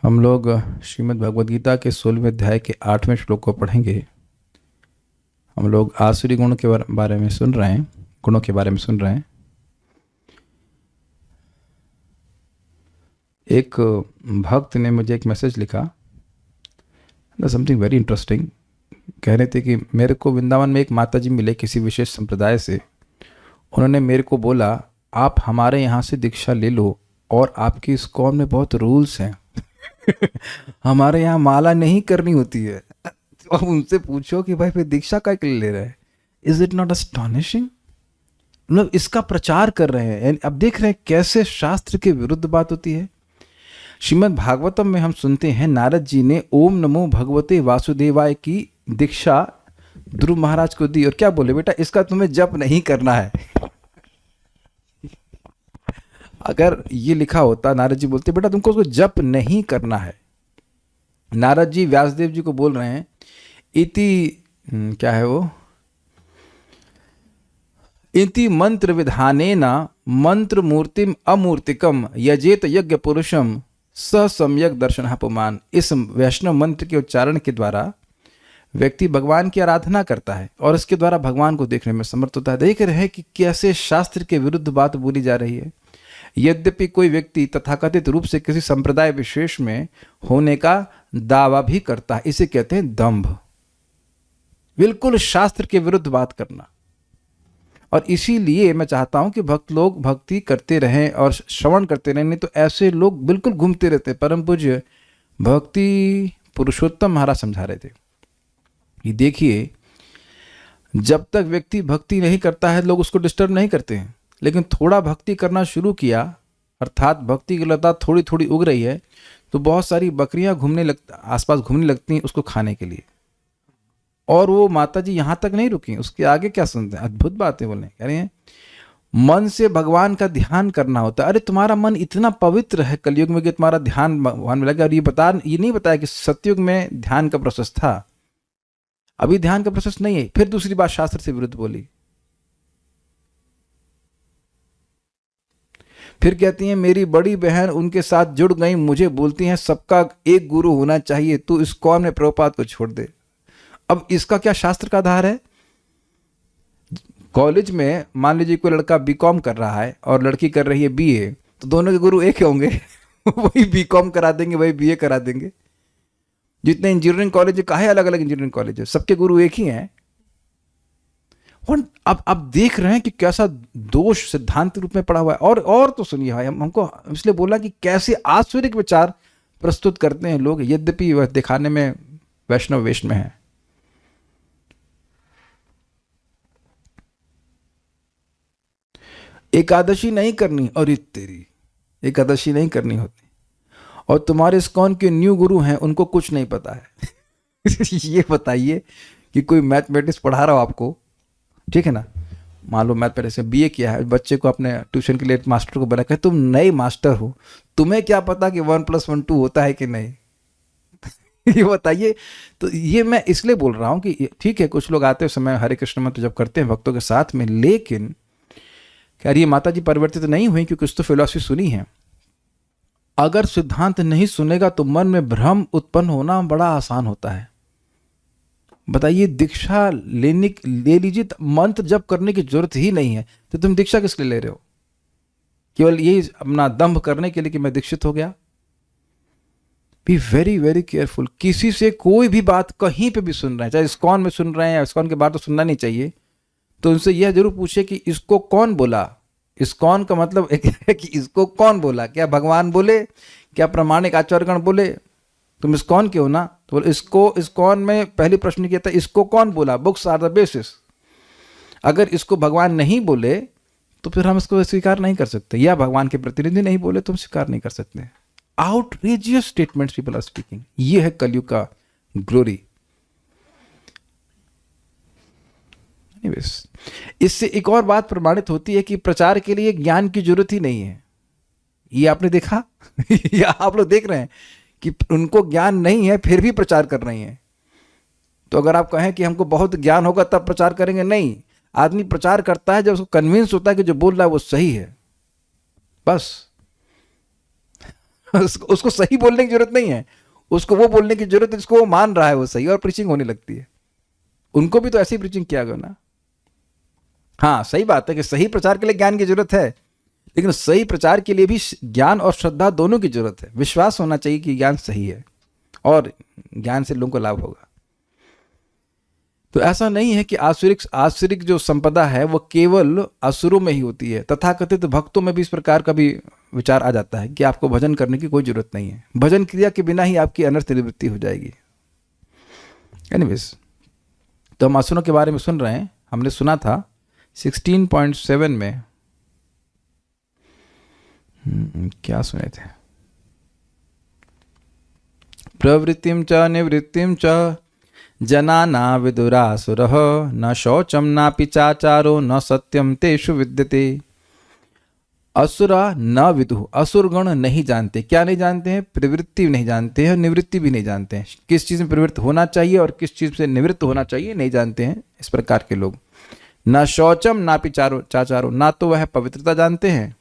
हम लोग श्रीमद् भगवद गीता के 16वें अध्याय के 8वें श्लोक को पढ़ेंगे। हम लोग आसुरी गुण के बारे में सुन रहे हैं, गुणों के बारे में सुन रहे हैं। एक भक्त ने मुझे एक मैसेज लिखा, समथिंग वेरी इंटरेस्टिंग। कह रहे थे कि मेरे को वृंदावन में एक माता जी मिले किसी विशेष संप्रदाय से। उन्होंने मेरे को बोला, आप हमारे यहाँ से दीक्षा ले लो और आपकी इस्कॉन में बहुत रूल्स हैं। हमारे यहाँ माला नहीं करनी होती है। तो अब उनसे पूछो कि भाई फिर दीक्षा का क्यों ले रहे हैं? Is it not astonishing? मतलब इसका प्रचार कर रहे हैं। अब देख रहे हैं कैसे शास्त्र के विरुद्ध बात होती है। श्रीमद् भागवतम में हम सुनते हैं नारद जी ने ओम नमो भगवते वासुदेवाय की दीक्षा ध्रुव महाराज को दी और क्या बोले, बेटा इसका तुम्हें जप नहीं करना है। अगर ये लिखा होता, नारद जी बोलते बेटा तुमको उसको जप नहीं करना है। नारद जी व्यासदेव जी को बोल रहे हैं, इति क्या है वो, इति मंत्र विधानेन मंत्र मूर्तिम अमूर्तिकम यजेत यज्ञ पुरुषम स सम्यक दर्शन पुमान। इस वैष्णव मंत्र के उच्चारण के द्वारा व्यक्ति भगवान की आराधना करता है और इसके द्वारा भगवान को देखने में समर्थ होता है। देख रहे हैं कि कैसे शास्त्र के विरुद्ध बात बोली जा रही है। यद्यपि कोई व्यक्ति तथाकथित रूप से किसी संप्रदाय विशेष में होने का दावा भी करता है, इसे कहते हैं दंभ। बिल्कुल शास्त्र के विरुद्ध बात करना। और इसीलिए मैं चाहता हूं कि भक्त लोग भक्ति करते रहें और श्रवण करते रहें, नहीं तो ऐसे लोग बिल्कुल घूमते रहते। परम पूज्य भक्ति पुरुषोत्तम महाराज समझा रहे थे कि देखिए, जब तक व्यक्ति भक्ति नहीं करता है लोग उसको डिस्टर्ब नहीं करते हैं, लेकिन थोड़ा भक्ति करना शुरू किया, अर्थात भक्ति की लता थोड़ी थोड़ी उग रही है, तो बहुत सारी बकरियां आसपास घूमने लगती हैं उसको खाने के लिए। और वो माता जी यहाँ तक नहीं रुकी, उसके आगे क्या सुनते हैं, अद्भुत बातें बोलने कह रही हैं। मन से भगवान का ध्यान करना होता है। अरे तुम्हारा मन इतना पवित्र है कलयुग में कि तुम्हारा ध्यान भगवान में लगे। और ये नहीं बताया कि सतयुग में ध्यान का प्रोसेस था, अभी ध्यान का प्रोसेस नहीं है। फिर दूसरी बात शास्त्र से विरुद्ध बोली। फिर कहती हैं मेरी बड़ी बहन उनके साथ जुड़ गई, मुझे बोलती हैं सबका एक गुरु होना चाहिए, तू इस्कॉन में प्रभुपाद को छोड़ दे। अब इसका क्या शास्त्र का आधार है? कॉलेज में मान लीजिए कोई लड़का बीकॉम कर रहा है और लड़की कर रही है बीए, तो दोनों के गुरु एक ही होंगे। वही बीकॉम करा देंगे, वही बीए करा देंगे। जितने इंजीनियरिंग कॉलेज है, काहे अलग अलग इंजीनियरिंग कॉलेज है, सबके गुरु एक ही हैं। अब देख रहे हैं कि कैसा दोष सिद्धांत रूप में पड़ा हुआ है। और तो सुनिए भाई, हमको इसलिए बोला कि कैसे आसुरिक विचार प्रस्तुत करते हैं लोग, यद्यपि वह दिखाने में वैष्णव वेश में है। एकादशी नहीं करनी, और तेरी एकादशी नहीं करनी होती। और तुम्हारे इस्कॉन के न्यू गुरु हैं, उनको कुछ नहीं पता है। ये बताइए कि कोई मैथमेटिक्स पढ़ा रहा हो आपको, ठीक है ना, मान लो मैथमेटिक्स में बीए किया है, बच्चे को अपने ट्यूशन के लिए मास्टर को बुला के तुम नए मास्टर हो, तुम्हें क्या पता कि 1+1 2 होता है कि नहीं? ये बताइए। तो ये मैं इसलिए बोल रहा हूँ कि ठीक है, कुछ लोग आते समय हरे कृष्ण मंत्र जब करते हैं भक्तों के साथ में, लेकिन क्या ये माता जी परिवर्तित नहीं हुई? क्योंकि कुछ तो फिलॉसफी सुनी है। अगर सिद्धांत नहीं सुनेगा तो मन में भ्रम उत्पन्न होना बड़ा आसान होता है। बताइए, दीक्षा ले लीजिए, मंत्र जप करने की जरूरत ही नहीं है, तो तुम दीक्षा किस लिए ले रहे हो? केवल यही अपना दंभ करने के लिए कि मैं दीक्षित हो गया? Be very very careful. किसी से कोई भी बात कहीं पे भी सुन रहे हैं, चाहे इस्कॉन में सुन रहे हैं या इस्कॉन के बाहर, तो सुनना नहीं चाहिए। तो उनसे यह जरूर पूछे कि इसको कौन बोला। इस्कॉन का मतलब एक है कि इसको कौन बोला, क्या भगवान बोले, क्या प्रामाणिक आचार्यगण बोले? तुम इस्कॉन के हो ना, तो इसको इस्कॉन में पहली प्रश्न किया था, इसको कौन बोला? Books are the basis. अगर इसको भगवान नहीं बोले तो फिर हम इसको स्वीकार नहीं कर सकते, या भगवान के प्रतिनिधि नहीं बोले तो हम स्वीकार नहीं कर सकते। Outrageous statements people are speaking. ये है कलयुग का ग्लोरी। इससे एक और बात प्रमाणित होती है कि प्रचार के लिए ज्ञान की जरूरत ही नहीं है। ये आपने देखा? या आप लोग देख रहे हैं कि उनको ज्ञान नहीं है फिर भी प्रचार कर रही हैं। तो अगर आप कहें कि हमको बहुत ज्ञान होगा तब प्रचार करेंगे, नहीं। आदमी प्रचार करता है जब उसको कन्विंस होता है कि जो बोल रहा है वो सही है, बस। उसको सही बोलने की जरूरत नहीं है, उसको वो बोलने की जरूरत है जिसको वो मान रहा है वो सही, और प्रीचिंग होने लगती है। उनको भी तो ऐसी प्रीचिंग किया गया ना। हाँ सही बात है कि सही प्रचार के लिए ज्ञान की जरूरत है, लेकिन सही प्रचार के लिए भी ज्ञान और श्रद्धा दोनों की जरूरत है। विश्वास होना चाहिए कि ज्ञान सही है और ज्ञान से लोगों को लाभ होगा। तो ऐसा नहीं है कि आसुरिक जो संपदा है वो केवल असुरों में ही होती है। तथाकथित भक्तों में भी इस प्रकार का भी विचार आ जाता है कि आपको भजन करने की कोई जरूरत नहीं है, भजन क्रिया के बिना ही आपकी अनर्थ निवृत्ति हो जाएगी। एनीवेज, तो हम असुरों के बारे में सुन रहे हैं। हमने सुना था 16.7 में क्या सुने थे, प्रवृत्तिम च निवृत्तिम च जनाना विदुरासुरः न शौचम नापि चाचारो न सत्यम तेषु विद्यते। असुरा न विदु, असुरगण नहीं जानते। क्या नहीं जानते हैं? प्रवृत्ति नहीं जानते हैं, निवृत्ति भी नहीं जानते हैं। किस चीज़ में प्रवृत्त होना चाहिए और किस चीज़ से निवृत्त होना चाहिए नहीं जानते हैं इस प्रकार के लोग। न शौचम नापि चाचारो, ना तो वह पवित्रता जानते हैं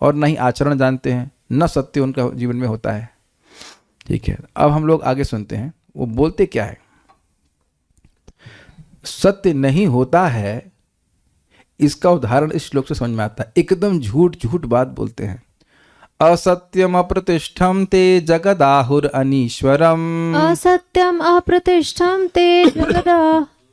और न ही आचरण जानते हैं, न सत्य उनका जीवन में होता है। ठीक है, अब हम लोग आगे सुनते हैं वो बोलते क्या है। सत्य नहीं होता है, इसका उदाहरण इस श्लोक से समझ में आता है। एकदम झूठ बात बोलते हैं। असत्यम अप्रतिष्ठम ते जगदाहुर अनीश्वरम, असत्यम अप्रतिष्ठम ते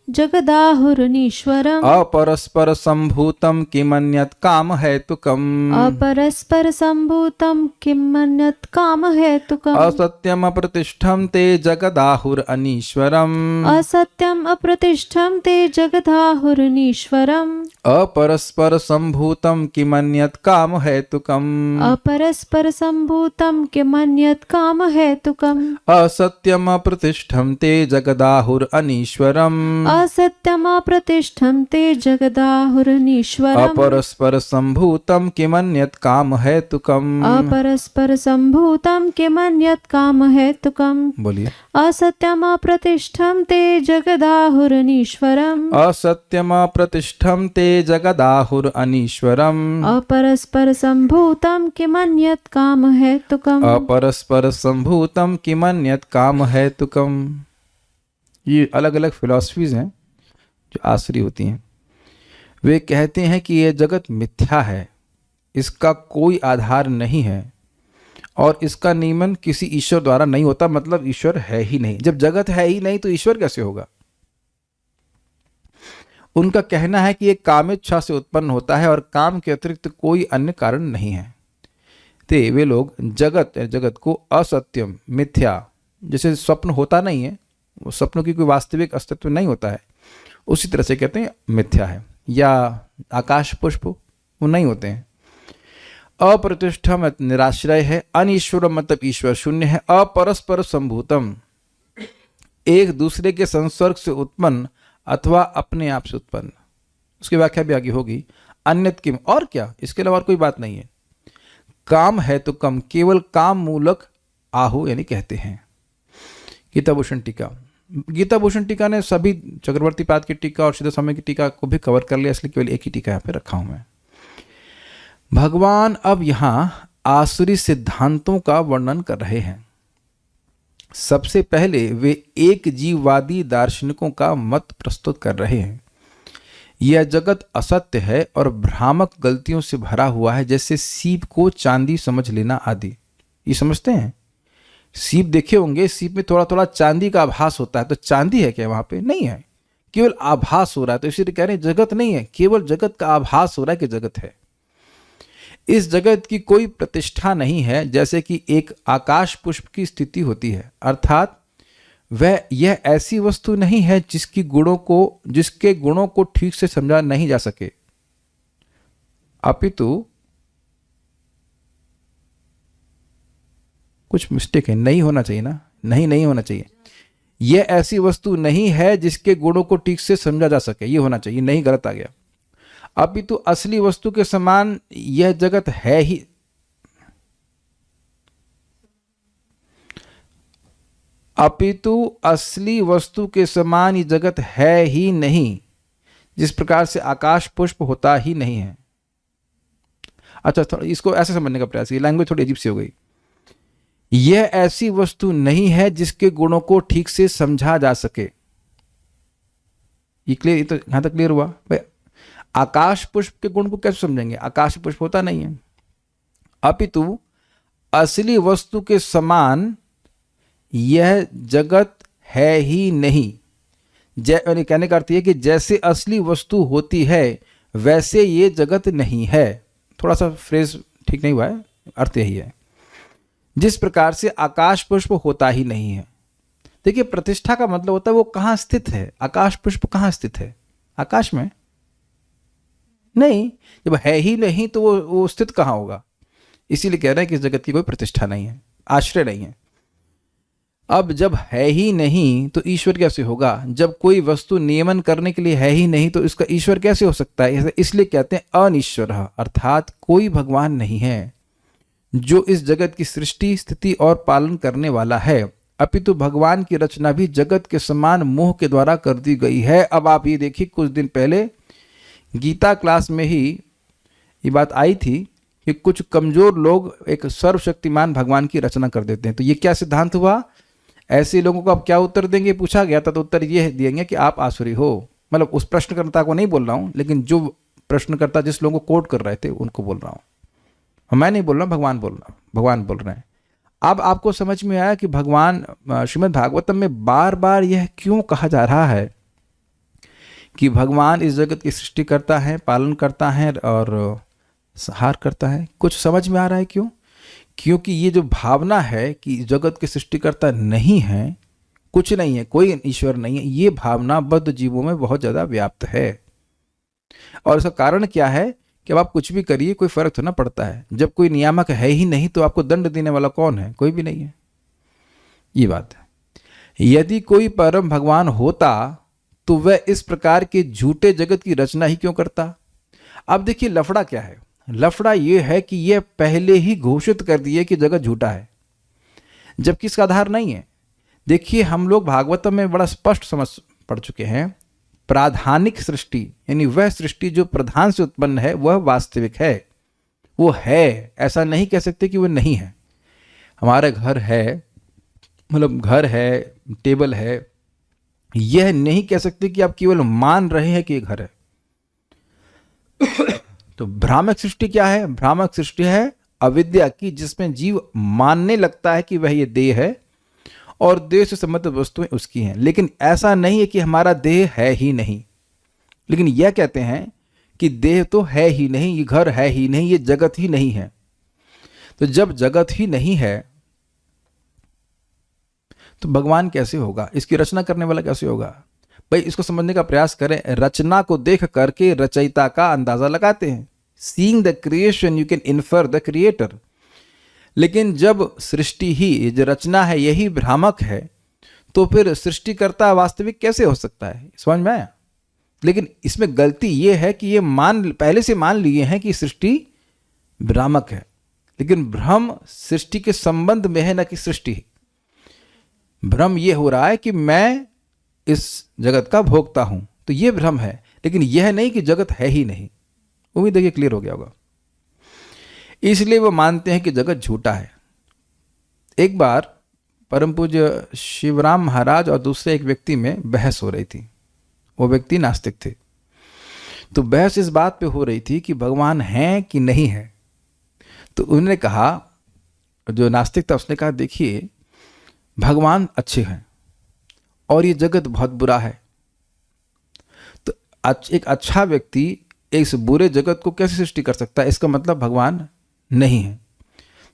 जगदाहुरनीश्वरम्। अपरस्पर संभूतम किमन्यत् काम हेतुकम्, अपरस्पर संभूतम किमन्यत् काम हेतुकम्। असत्यम अप्रतिष्ठम ते जगदाहुर अनीश्वरम्, असत्यम अप्रतिष्ठम ते जगदाहुरनीश्वरम्। अपरस्पर संभूतम किमन्यत् काम हेतुकम्, अपरस्पर संभूतम किमन्यत् काम हेतुकम्। असत्यम अप्रतिष्ठम ते जगदाहुर अनीश्वरम्, असत्यम अप्रतिष्ठम ते जगदाहुरनीश्वरम्। अपरस्पर संभूतम किमन्यत् काम हेतुकम्। अपरस्पर संभूतम किमन्यत् काम हेतुकम्। बोलिए। असत्यम अप्रतिष्ठम ते जगदाहुरनीश्वरम्। असत्यम अप्रतिष्ठम ते जगदाहुर अनीश्वरम्, अपरस्पर संभूतम किमन्यत् काम हेतुकम्। अपरस्पर संभूतम किमन्यत् काम हेतुकम्। ये अलग अलग फिलॉसफीज हैं जो आसुरी होती हैं। वे कहते हैं कि यह जगत मिथ्या है, इसका कोई आधार नहीं है और इसका नियमन किसी ईश्वर द्वारा नहीं होता। मतलब ईश्वर है ही नहीं। जब जगत है ही नहीं तो ईश्वर कैसे होगा? उनका कहना है कि यह कामेच्छा से उत्पन्न होता है और काम के अतिरिक्त कोई अन्य कारण नहीं है। ते वे लोग जगत को असत्यम, मिथ्या, जैसे स्वप्न होता नहीं है, वो स्वप्नों की कोई वास्तविक अस्तित्व नहीं होता है, उसी तरह से कहते हैं मिथ्या है। या आकाश पुष्प वो नहीं होते हैं। अप्रतिष्ठम निराश्रय है, अनीश्वर मतलब ईश्वर शून्य है। अपरस्पर संभूतम एक दूसरे के संसर्ग से उत्पन्न अथवा अपने आप से उत्पन्न। उसकी व्याख्या भी आगे होगी। अन्यत किम, और क्या, इसके अलावा कोई बात नहीं है। काम है तो कम, केवल काम मूलक आहु यानी कहते हैं। गीताभूषण टीका। गीताभूषण टीका ने सभी चक्रवर्ती पाद की टीका और सिद्ध समय की टीका को भी कवर कर लिया, इसलिए केवल एक ही टीका यहाँ पे रखा हूं मैं। भगवान अब यहाँ आसुरी सिद्धांतों का वर्णन कर रहे हैं। सबसे पहले वे एक जीववादी दार्शनिकों का मत प्रस्तुत कर रहे हैं। यह जगत असत्य है और भ्रामक गलतियों से भरा हुआ है, जैसे सीप को चांदी समझ लेना आदि। ये समझते हैं? सीप देखे होंगे, सीप में थोड़ा थोड़ा चांदी का आभास होता है, तो चांदी है क्या? वहां पे नहीं है, केवल आभास हो रहा है। तो इसीलिए कह रहे हैं जगत नहीं है, केवल जगत का आभास हो रहा है कि जगत है। इस जगत की कोई प्रतिष्ठा नहीं है, जैसे कि एक आकाश पुष्प की स्थिति होती है। अर्थात वह यह ऐसी वस्तु नहीं है जिसके गुणों को ठीक से समझा नहीं जा सके, अपितु कुछ मिस्टेक है, नहीं होना चाहिए ना, नहीं होना चाहिए। यह ऐसी वस्तु नहीं है जिसके गुणों को ठीक से समझा जा सके, ये होना चाहिए, नहीं गलत आ गया। अपितु असली वस्तु के समान यह जगत है ही, अपितु असली वस्तु के समान ये जगत है ही नहीं, जिस प्रकार से आकाश पुष्प होता ही नहीं है। अच्छा, इसको ऐसे समझने का प्रयास, ये लैंग्वेज थोड़ी अजीब सी हो गई। यह ऐसी वस्तु नहीं है जिसके गुणों को ठीक से समझा जा सके। ये क्लियर, ये तो यहां तक क्लियर हुआ भाई। आकाश पुष्प के गुण को कैसे समझेंगे? आकाश पुष्प होता नहीं है, अपितु असली वस्तु के समान यह जगत है ही नहीं। कहने का अर्थ यह कि जैसे असली वस्तु होती है वैसे ये जगत नहीं है। थोड़ा सा फ्रेज ठीक नहीं हुआ है, अर्थ यही है। जिस प्रकार से आकाश पुष्प होता ही नहीं है। देखिए, प्रतिष्ठा का मतलब होता है वो कहाँ स्थित है। आकाश पुष्प कहाँ स्थित है? आकाश में नहीं। जब है ही नहीं तो वो स्थित कहाँ होगा? इसीलिए कह रहे हैं कि इस जगत की कोई प्रतिष्ठा नहीं है, आश्रय नहीं है। अब जब है ही नहीं तो ईश्वर कैसे होगा? जब कोई वस्तु नियमन करने के लिए है ही नहीं तो इसका ईश्वर कैसे हो सकता है? इसलिए कहते हैं अनिश्वर, अर्थात कोई भगवान नहीं है जो इस जगत की सृष्टि, स्थिति और पालन करने वाला है, अपितु भगवान की रचना भी जगत के समान मोह के द्वारा कर दी गई है। अब आप ये देखिए, कुछ दिन पहले गीता क्लास में ही ये बात आई थी कि कुछ कमजोर लोग एक सर्वशक्तिमान भगवान की रचना कर देते हैं। तो ये क्या सिद्धांत हुआ? ऐसे लोगों को आप क्या उत्तर देंगे? पूछा गया था तो उत्तर ये देंगे कि आप आसुरी हो। मतलब उस प्रश्नकर्ता को नहीं बोल रहा हूं, लेकिन जो प्रश्नकर्ता जिस लोगों को कोट कर रहे थे उनको बोल रहा हूं। मैं नहीं बोल रहा, भगवान बोल रहा, भगवान बोल रहे हैं। अब आपको समझ में आया कि भगवान श्रीमद् भागवतम में बार बार यह क्यों कहा जा रहा है कि भगवान इस जगत की सृष्टि करता है, पालन करता है और संहार करता है। कुछ समझ में आ रहा है क्यों? क्योंकि ये जो भावना है कि जगत के सृष्टिकर्ता नहीं है, कुछ नहीं है, कोई ईश्वर नहीं है, ये भावना बद्ध जीवों में बहुत ज़्यादा व्याप्त है। और इसका कारण क्या है कि अब आप कुछ भी करिए कोई फर्क थोड़ा पड़ता है। जब कोई नियामक है ही नहीं तो आपको दंड देने वाला कौन है? कोई भी नहीं है। ये बात है। यदि कोई परम भगवान होता तो वह इस प्रकार के झूठे जगत की रचना ही क्यों करता? अब देखिए, लफड़ा क्या है? लफड़ा यह है कि यह पहले ही घोषित कर दिए कि जगत झूठा है, जबकि इसका आधार नहीं है। देखिए, हम लोग भागवतम में बड़ा स्पष्ट समझ पढ़ चुके हैं, प्राधानिक सृष्टि यानी वह सृष्टि जो प्रधान से उत्पन्न है वह वास्तविक है, वो है। ऐसा नहीं कह सकते कि वो नहीं है। हमारा घर है, मतलब घर है, टेबल है, यह नहीं कह सकते कि आप केवल मान रहे हैं कि ये घर है। तो भ्रामक सृष्टि क्या है? भ्रामक सृष्टि है अविद्या की, जिसमें जीव मानने लगता है कि वह ये देह है और देह से संबंधित वस्तुएं उसकी हैं। लेकिन ऐसा नहीं है कि हमारा देह है ही नहीं, लेकिन यह कहते हैं कि देह तो है ही नहीं, ये घर है ही नहीं, ये जगत ही नहीं है। तो जब जगत ही नहीं है तो भगवान कैसे होगा? इसकी रचना करने वाला कैसे होगा? भाई, इसको समझने का प्रयास करें। रचना को देख करके रचयिता का अंदाजा लगाते हैं। Seeing the creation you can infer the creator. लेकिन जब सृष्टि ही, जो रचना है, यही भ्रामक है तो फिर सृष्टिकर्ता वास्तविक कैसे हो सकता है? समझ में आया? लेकिन इसमें गलती यह है कि ये पहले से मान लिए हैं कि सृष्टि भ्रामक है, लेकिन भ्रम सृष्टि के संबंध में है, न कि सृष्टि। भ्रम ये हो रहा है कि मैं इस जगत का भोक्ता हूं, तो ये भ्रम है, लेकिन यह नहीं कि जगत है ही नहीं। उम्मीद है कि क्लियर हो गया होगा। इसलिए वो मानते हैं कि जगत झूठा है। एक बार परम पूज्य शिवराम महाराज और दूसरे एक व्यक्ति में बहस हो रही थी। वो व्यक्ति नास्तिक थे। तो बहस इस बात पे हो रही थी कि भगवान है कि नहीं है। तो उन्होंने कहा, जो नास्तिक था उसने कहा, देखिए, भगवान अच्छे हैं और ये जगत बहुत बुरा है। तो एक अच्छा व्यक्ति इस बुरे जगत को कैसे सृष्टि कर सकता है? इसका मतलब भगवान नहीं है।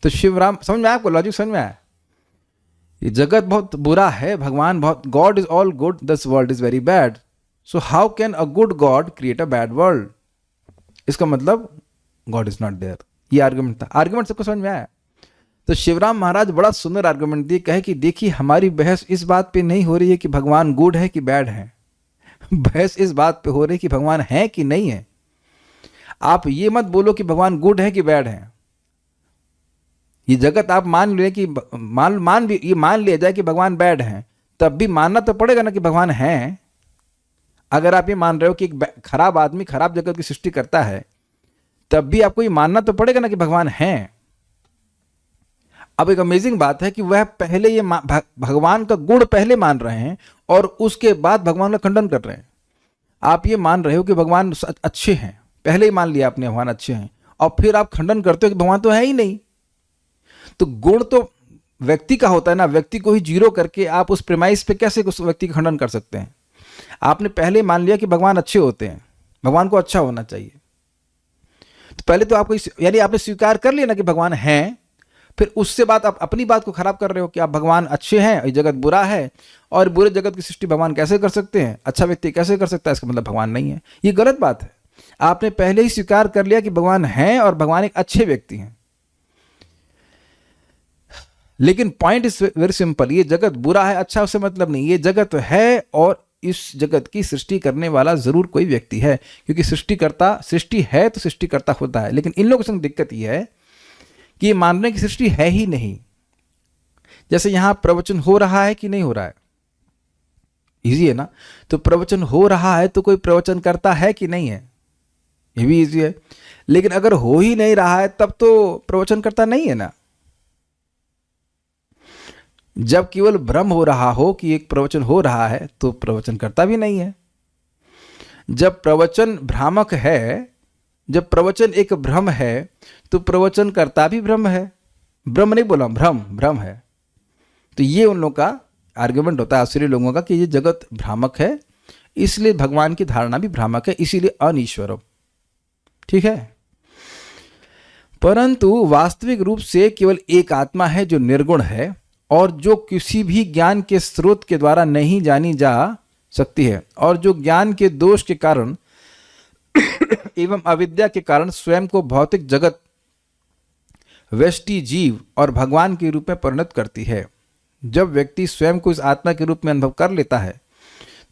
तो शिवराम, समझ में आया आपको? लॉजिक समझ में आया? ये जगत बहुत बुरा है, भगवान बहुत, God is all good, this world is very bad, so how can a good God create a bad world? इसका मतलब गॉड इज नॉट देयर। ये आर्गुमेंट था। आर्गुमेंट सबको समझ में आया? तो शिवराम महाराज बड़ा सुंदर आर्गुमेंट दिए, कहे कि देखिए, हमारी बहस इस बात पे नहीं हो रही है कि भगवान गुड है कि बैड है। बहस इस बात पे हो रही है कि भगवान है कि नहीं है। आप ये मत बोलो कि भगवान गुड है कि बैड है। ये जगत आप मान ले कि ये मान लिया जाए कि भगवान बैड है, तब भी मानना तो पड़ेगा ना कि भगवान है। अगर आप ये मान रहे हो कि एक खराब आदमी खराब जगत की सृष्टि करता है, तब भी आपको ये मानना तो पड़ेगा ना कि भगवान है। अब एक अमेजिंग बात है कि वह पहले ये भगवान का गुण पहले मान रहे हैं और उसके बाद भगवान का खंडन कर रहे हैं। आप ये मान रहे हो कि भगवान अच्छे हैं, पहले ही मान लिया आपने भगवान अच्छे हैं, और फिर आप खंडन करते हो कि भगवान तो है ही नहीं। तो गुण तो व्यक्ति का होता है ना, व्यक्ति को ही जीरो करके आप उस प्रेमाइस पे कैसे उस व्यक्ति का खंडन कर सकते हैं? आपने पहले मान लिया कि भगवान अच्छे होते हैं, भगवान को अच्छा होना चाहिए। तो पहले तो आपको यानी आपने स्वीकार कर लिया ना कि भगवान हैं, फिर उससे बाद आप अपनी बात को खराब कर रहे हो कि आप भगवान अच्छे हैं, ये जगत बुरा है, और बुरे जगत की सृष्टि भगवान कैसे कर सकते हैं, अच्छा व्यक्ति कैसे कर सकता है, इसका मतलब भगवान नहीं है। ये गलत बात है। आपने पहले ही स्वीकार कर लिया कि भगवान हैं और भगवान एक अच्छे व्यक्ति हैं। लेकिन पॉइंट इज वेरी सिंपल, ये जगत बुरा है अच्छा उससे मतलब नहीं, ये जगत है और इस जगत की सृष्टि करने वाला जरूर कोई व्यक्ति है, क्योंकि सृष्टि है तो सृष्टिकर्ता होता है। लेकिन इन लोगों के संग दिक्कत यह है कि ये मान रहे हैं कि सृष्टि है ही नहीं। जैसे यहां प्रवचन हो रहा है कि नहीं हो रहा है, इजी है ना। तो प्रवचन हो रहा है तो कोई प्रवचन करता है कि नहीं है, ये भी इजी है। लेकिन अगर हो ही नहीं रहा है तब तो प्रवचन करता नहीं है ना। जब केवल भ्रम हो रहा हो कि एक प्रवचन हो रहा है तो प्रवचन करता भी नहीं है। जब प्रवचन भ्रामक है, जब प्रवचन एक भ्रम है तो प्रवचन करता भी भ्रम है। भ्रम नहीं बोला, भ्रम है। तो ये उन लोगों का आर्गुमेंट होता है, आश्चर्य लोगों का, कि ये जगत भ्रामक है, इसलिए भगवान की धारणा भी भ्रामक है, इसीलिए अनीश्वरम। ठीक है। परंतु वास्तविक रूप से केवल एक आत्मा है जो निर्गुण है और जो किसी भी ज्ञान के स्रोत के द्वारा नहीं जानी जा सकती है, और जो ज्ञान के दोष के कारण एवं अविद्या के कारण स्वयं को भौतिक जगत, व्यष्टि जीव और भगवान के रूप में परिणत करती है। जब व्यक्ति स्वयं को इस आत्मा के रूप में अनुभव कर लेता है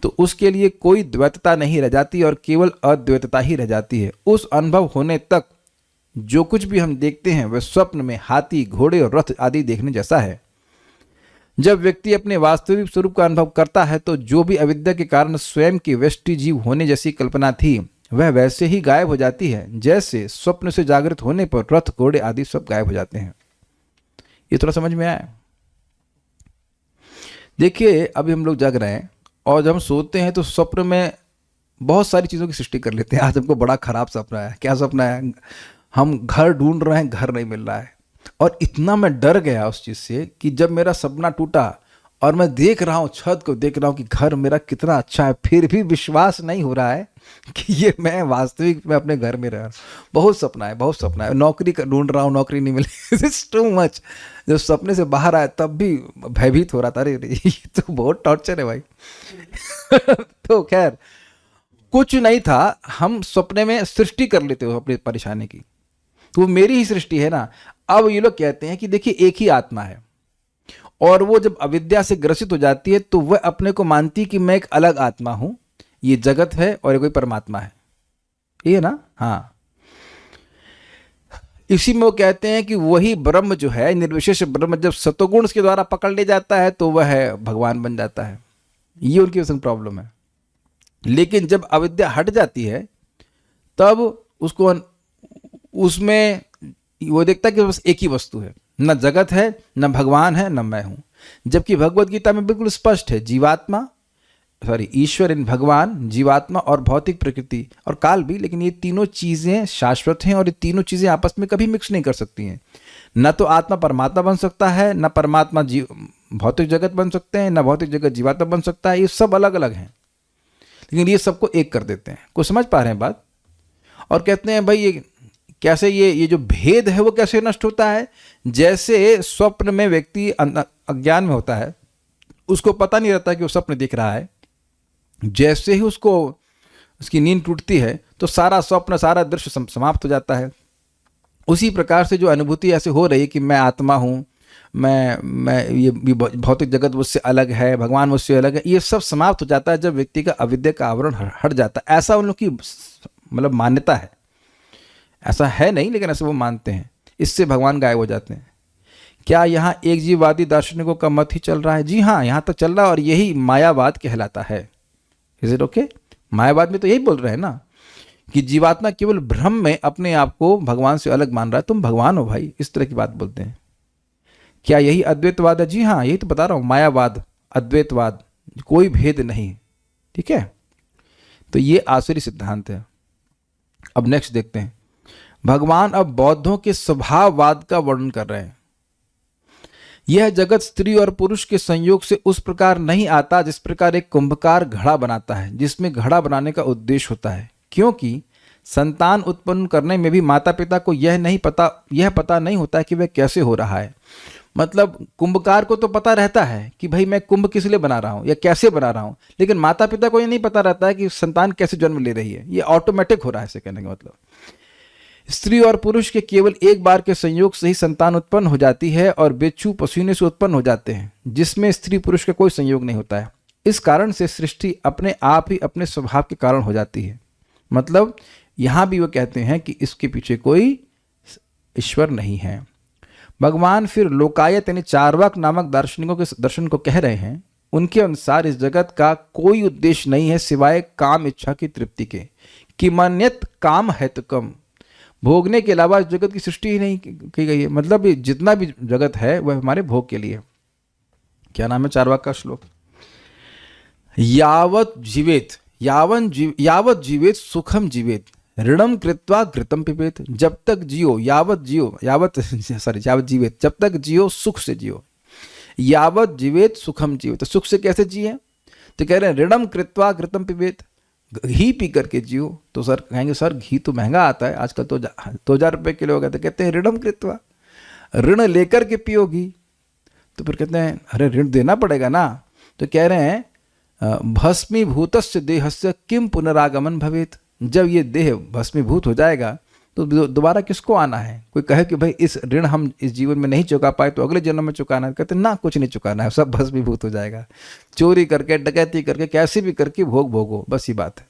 तो उसके लिए कोई द्वैतता नहीं रह जाती और केवल अद्वैतता ही रह जाती है। उस अनुभव होने तक जो कुछ भी हम देखते हैं वह स्वप्न में हाथी, घोड़े और रथ आदि देखने जैसा है। जब व्यक्ति अपने वास्तविक स्वरूप का अनुभव करता है तो जो भी अविद्या के कारण स्वयं की व्यष्टि जीव होने जैसी कल्पना थी वह वैसे ही गायब हो जाती है जैसे स्वप्न से जागृत होने पर रथ, घोड़े आदि सब गायब हो जाते हैं। ये थोड़ा समझ में आया? देखिए, अभी हम लोग जग रहे हैं और जब हम सोते हैं तो स्वप्न में बहुत सारी चीज़ों की सृष्टि कर लेते हैं। आज हमको बड़ा खराब सपना है। क्या सपना है? हम घर ढूंढ रहे हैं, घर नहीं मिल रहा है, और इतना मैं डर गया उस चीज़ से कि जब मेरा सपना टूटा और मैं देख रहा हूँ, छत को देख रहा हूँ कि घर मेरा कितना अच्छा है, फिर भी विश्वास नहीं हो रहा है कि ये मैं वास्तविक में अपने घर में रह रहा हूँ। बहुत सपना है, बहुत सपना है। नौकरी ढूंढ रहा हूँ, नौकरी नहीं मिली। It's too much. जब सपने से बाहर आया तब भी भयभीत हो रहा था, अरे ये तो बहुत टॉर्चर है भाई। तो खैर कुछ नहीं था, हम सपने में सृष्टि कर लेते हो अपनी परेशानी की, तो वो मेरी ही सृष्टि है ना। अब ये लोग कहते हैं कि देखिए एक ही आत्मा है, और वो जब अविद्या से ग्रसित हो जाती है तो वह अपने को मानती कि मैं एक अलग आत्मा हूं, ये जगत है और ये कोई परमात्मा है, ये ना। हाँ, इसी में वो कहते हैं कि वही ब्रह्म जो है, निर्विशेष ब्रह्म, जब सतोगुण के द्वारा पकड़ ले जाता है तो वह भगवान बन जाता है। ये उनकी प्रॉब्लम है। लेकिन जब अविद्या हट जाती है तब उसको उसमें वो देखता है कि बस एक ही वस्तु है, न जगत है, न भगवान है, न मैं हूं। जबकि भगवत गीता में बिल्कुल स्पष्ट है, ईश्वर इन भगवान, जीवात्मा और भौतिक प्रकृति और काल भी, लेकिन ये तीनों चीजें शाश्वत हैं और ये तीनों चीजें आपस में कभी मिक्स नहीं कर सकती हैं। न तो आत्मा परमात्मा बन सकता है, न परमात्मा भौतिक जगत बन सकते हैं, न भौतिक जगत जीवात्मा बन सकता है। ये सब अलग अलग हैं, लेकिन ये सबको एक कर देते हैं। कुछ समझ पा रहे हैं बात? और कहते हैं भाई ये कैसे, ये जो भेद है वो कैसे नष्ट होता है? जैसे स्वप्न में व्यक्ति अज्ञान में होता है, उसको पता नहीं रहता कि वो स्वप्न दिख रहा है। जैसे ही उसकी नींद टूटती है तो सारा स्वप्न, सारा दृश्य समाप्त हो जाता है। उसी प्रकार से जो अनुभूति ऐसे हो रही है कि मैं आत्मा हूँ, मैं ये भौतिक जगत मुझसे अलग है, भगवान मुझसे अलग है, ये सब समाप्त हो जाता है जब व्यक्ति का अविद्या का आवरण हट जाता है। ऐसा उन लोग की मान्यता है। ऐसा है नहीं, लेकिन ऐसे वो मानते हैं। इससे भगवान गायब हो जाते हैं। क्या यहाँ एक जीववादी दार्शनिकों का मत ही चल रहा है? जी हाँ, यहाँ तक चल रहा है, और यही मायावाद कहलाता है। Is it okay? मायावाद में तो यही बोल रहे हैं ना कि जीवात्मा केवल भ्रम में अपने आप को भगवान से अलग मान रहा है। तुम भगवान हो भाई, इस तरह की बात बोलते हैं। क्या यही अद्वैतवाद है? जी हाँ, यही तो बता रहा हूं, मायावाद, अद्वैतवाद, कोई भेद नहीं। ठीक है, तो ये आसुरी सिद्धांत है। अब नेक्स्ट देखते हैं, भगवान अब बौद्धों के स्वभाववाद का वर्णन कर रहे हैं। यह जगत स्त्री और पुरुष के संयोग से उस प्रकार नहीं आता जिस प्रकार एक कुंभकार घड़ा बनाता है, जिसमें घड़ा बनाने का उद्देश्य होता है, क्योंकि संतान उत्पन्न करने में भी माता पिता को यह पता नहीं होता है कि वह कैसे हो रहा है। मतलब कुंभकार को तो पता रहता है कि भाई मैं कुंभ किस लिए बना रहा हूं या कैसे बना रहा हूं, लेकिन माता पिता को यह नहीं पता रहता है कि संतान कैसे जन्म ले रही है। ये ऑटोमेटिक हो रहा है, ऐसे कहने का मतलब स्त्री और पुरुष के केवल एक बार के संयोग से ही संतान उत्पन्न हो जाती है और बिच्छू पसीने से उत्पन्न हो जाते हैं, जिसमें स्त्री पुरुष का कोई संयोग नहीं होता है। इस कारण से सृष्टि अपने आप ही अपने स्वभाव के कारण हो जाती है। मतलब यहां भी वो कहते हैं कि इसके पीछे कोई ईश्वर नहीं है। भगवान फिर लोकायत यानी चार्वाक नामक दार्शनिकों के दर्शन को कह रहे हैं। उनके अनुसार इस जगत का कोई उद्देश्य नहीं है सिवाय काम इच्छा की तृप्ति के। किमन्यत काम हेतुकम, भोगने के अलावा इस जगत की सृष्टि ही नहीं की गई है। मतलब ये जितना भी जगत है वह हमारे भोग के लिए। क्या नाम है चार्वाक का श्लोक? यावत जीवेत सुखम जीवेत, ऋणम कृत्वा घृतम पिबेत। जब तक जियो, यावत जीवेत, जब तक जियो सुख से जियो। यावत जीवेत सुखम जीवेत, तो सुख से कैसे जिए? तो कह रहे हैं ऋणम कृत्वा घृतम पिबेत, घी पी करके जियो। तो सर कहेंगे सर घी तो महंगा आता है आजकल, तो 2000 रुपये किलो हो गया। तो कहते हैं ऋणम कृत्वा, ऋण लेकर के पियो घी। तो फिर कहते हैं अरे ऋण देना पड़ेगा ना। तो कह रहे हैं भस्मीभूतस्य देहस्य किम पुनरागमन भवेत, जब ये देह भस्मीभूत हो जाएगा तो दोबारा किसको आना है? कोई कहे कि भाई इस ऋण हम इस जीवन में नहीं चुका पाए तो अगले जन्म में चुकाना है। कहते ना, कुछ नहीं चुकाना है, सब भस्मीभूत हो जाएगा। चोरी करके, डकैती करके, कैसे भी करके भोगो, बस ये बात है।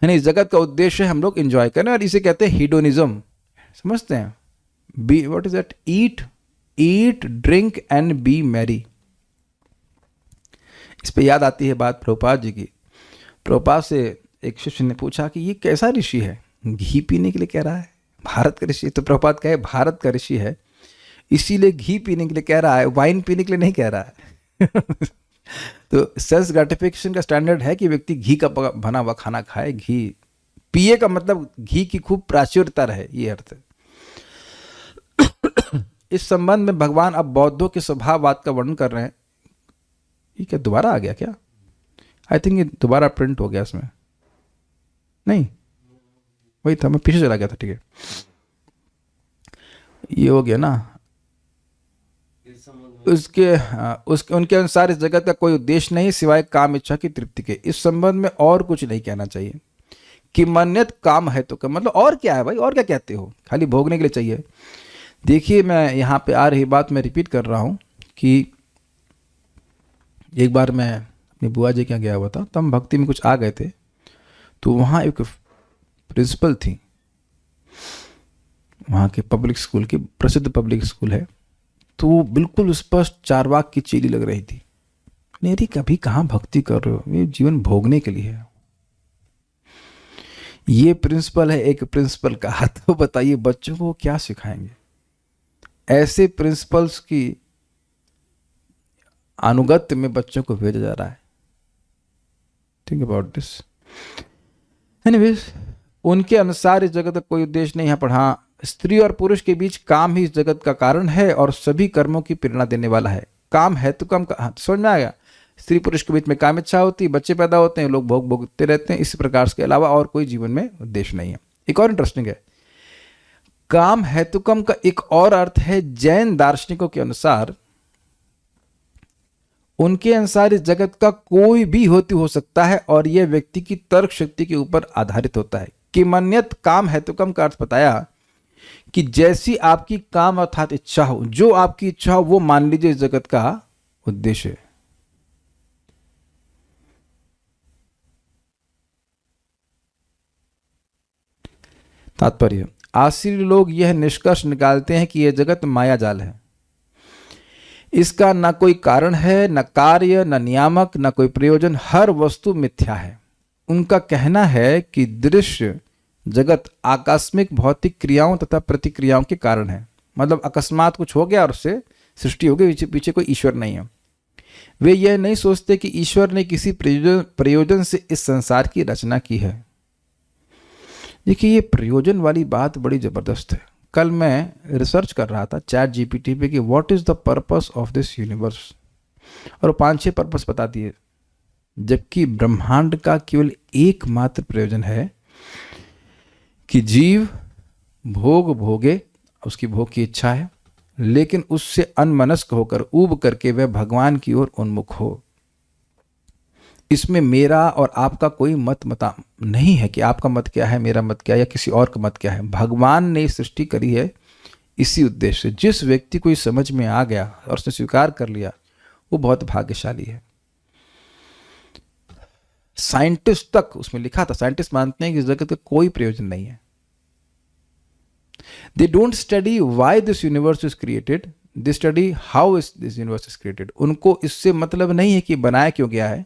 यानी इस जगत का उद्देश्य हम लोग एंजॉय करें, और इसे कहते हैं हीडोनिज्म। समझते हैं? Be what is that? Eat drink and B Mary. इस पे याद आती है बात प्रभुपाद जी की। प्रभुपाद से एक शिष्य ने पूछा कि ये कैसा ऋषि है, घी पीने के लिए कह रहा है, भारत का ऋषि। तो प्रभुपाद कहे भारत का ऋषि है इसीलिए घी पीने के लिए कह रहा है, वाइन पीने के लिए नहीं कह रहा है। तो सेल्फ ग्रेटिफिकेशन का स्टैंडर्ड है कि व्यक्ति घी का बना हुआ खाना खाए, घी पिए का मतलब घी की खूब प्राचुर्यता रहे, ये अर्थ है। इस संबंध में भगवान अब बौद्धों के स्वभाववाद का वर्णन कर रहे हैं। ये क्या दोबारा आ गया क्या? आई थिंक ये दोबारा प्रिंट हो गया इसमें, नहीं वही था, मैं पीछे चला गया था। ठीक है, ये हो गया ना। उनके अनुसार इस जगत का कोई उद्देश्य नहीं सिवाय काम इच्छा की तृप्ति के। इस संबंध में और कुछ नहीं कहना चाहिए। कि मन्यत काम है तो मतलब और क्या है भाई, और क्या कहते हो, खाली भोगने के लिए चाहिए। देखिए मैं यहाँ पे आ रही बात मैं रिपीट कर रहा हूँ कि एक बार मैं अपनी बुआ जी के यहाँ गया हुआ था, तो हम भक्ति में कुछ आ गए थे। तो वहाँ एक प्रिंसिपल थी, वहाँ के पब्लिक स्कूल की, प्रसिद्ध पब्लिक स्कूल है। तो वो बिल्कुल स्पष्ट चार्वाक की चेली लग रही थी। मेरी कभी कहाँ भक्ति कर रहे हो, ये जीवन भोगने के लिए है। ये प्रिंसिपल है एक प्रिंसिपल का, तो बताइए बच्चों को क्या सिखाएंगे? ऐसे प्रिंसिपल्स की अनुगत्य में बच्चों को भेजा जा रहा है। Think about this. एनीवेज, उनके अनुसार इस जगत का कोई उद्देश्य नहीं है, पर हाँ स्त्री और पुरुष के बीच काम ही इस जगत का कारण है और सभी कर्मों की प्रेरणा देने वाला है। काम है तो कम समझ में आ गया। स्त्री पुरुष के बीच में काम इच्छा होती है, बच्चे पैदा होते हैं, लोग भोगते रहते हैं। इस प्रकार के अलावा और कोई जीवन में उद्देश्य नहीं है। एक और इंटरेस्टिंग है, काम हेतुकम का एक और अर्थ है जैन दार्शनिकों के अनुसार। उनके अनुसार इस जगत का कोई भी हेतु हो सकता है और यह व्यक्ति की तर्क शक्ति के ऊपर आधारित होता है। कि मन्यत काम हेतुकम का अर्थ बताया कि जैसी आपकी काम अर्थात इच्छा हो, जो आपकी इच्छा हो वो मान लीजिए इस जगत का उद्देश्य है। तात्पर्य, आश्चर्य लोग यह निष्कर्ष निकालते हैं कि यह जगत माया जाल है। इसका न कोई कारण है, न कार्य, न नियामक, न कोई प्रयोजन, हर वस्तु मिथ्या है। उनका कहना है कि दृश्य जगत आकस्मिक भौतिक क्रियाओं तथा प्रतिक्रियाओं के कारण है। मतलब अकस्मात कुछ हो गया और उससे सृष्टि हो गई, पीछे कोई ईश्वर नहीं है। वे यह नहीं सोचते कि ईश्वर ने किसी प्रयोजन से इस संसार की रचना की है। देखिए, ये प्रयोजन वाली बात बड़ी ज़बरदस्त है। कल मैं रिसर्च कर रहा था चैट जीपीटी पे कि what is the purpose of this universe, और 5-6 पर्पस बता दिए, जबकि ब्रह्मांड का केवल एकमात्र प्रयोजन है कि जीव भोग भोगे, उसकी भोग की इच्छा है, लेकिन उससे अनमनस्क होकर ऊब करके वह भगवान की ओर उन्मुख हो। इसमें मेरा और आपका कोई मता नहीं है कि आपका मत क्या है, मेरा मत क्या है, या किसी और का मत क्या है। भगवान ने सृष्टि करी है इसी उद्देश्य से। जिस व्यक्ति को ये समझ में आ गया और उसने स्वीकार कर लिया, वो बहुत भाग्यशाली है। साइंटिस्ट तक, उसमें लिखा था, साइंटिस्ट मानते हैं कि इस जगत का कोई प्रयोजन नहीं है। They don't study why this universe is created, they study how this universe is created. उनको इससे मतलब नहीं है कि बनाया क्यों गया है,